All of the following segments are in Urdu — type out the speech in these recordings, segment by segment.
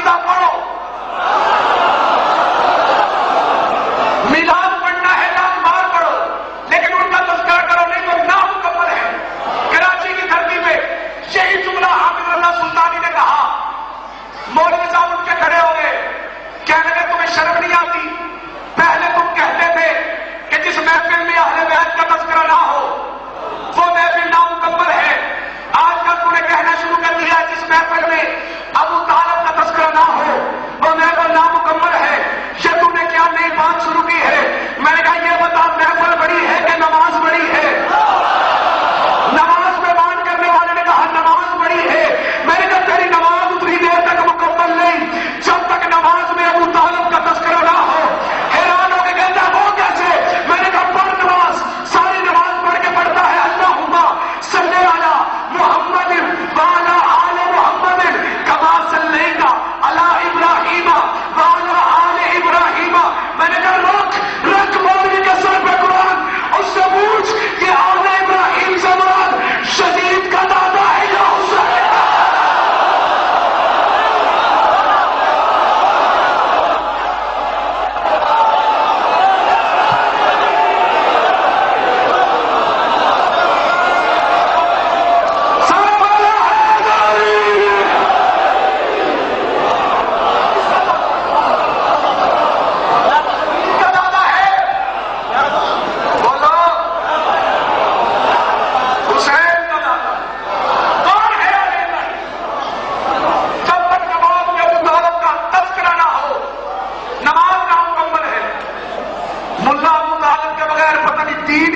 عقیدہ پڑھو، میلاد پڑھنا ہے بار پڑھو، لیکن ان کا تذکرہ کرو، نہیں تو نامکمل ہے۔ کراچی کی دھرتی پہ یہی جملہ حافظ اللہ سلطانی نے کہا، مولوی صاحب اٹھ کے کھڑے ہو گئے، کہنے لگے تمہیں شرم نہیں آتی؟ پہلے تم کہتے تھے کہ جس محفل میں اہل بیت کا تذکرہ نہ ہو وہ محفل نامکمل ہے، آج کل تم نے کہنا شروع کر دیا جس محفل میں ابو طالب کا تذکرہ نہ ہو وہ محفل نامکمل ہے۔ یہ تم نے کیا نئی بات شروع کی ہے؟ میں نے کہا یہ بتا محفل بڑی ہے کہ نماز بڑی ہے؟ نماز میں بات کرنے والے نے کہا نماز بڑی ہے۔ میں نے کہا تیری نماز اتنی دیر تک مکمل نہیں جب تک نماز میں ابو طالب کا تذکرہ نہ ہو۔ حیران ہو کے کہتا وہ کیسے؟ میں نے کہا پڑھ نماز، ساری نماز پڑھ کے پڑھتا ہے اللہم صلی علی محمد وعلی آل محمد کما صلیت علی ابراہیم وعلی آل ابراہیم۔ میں نے کہا رکھ مولوی کے سر پہ قرآن، اس سے پوچھ کہ آل ابراہیم سے مراد شدید کا دادا ہے یا حسین؟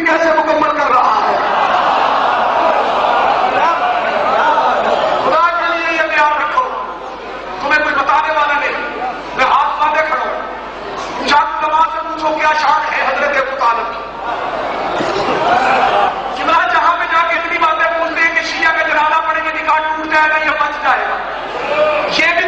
کیسے مکمل کر رہا ہے؟ خدا کے لیے یہ خیال رکھو، تمہیں کوئی بتانے والا نہیں، میں ہاتھ باندھے کھڑا ہوں، چاند نماز سے پوچھو کیا شان ہے حضرت ابو طالب کی۔ جمعہ جہاں پہ جا کے اتنی باتیں پوچھتے ہیں کہ شیعہ کا جنازہ پڑھیں گے نکاح ٹوٹ جائے گا یا بچ جائے گا، یہ بھی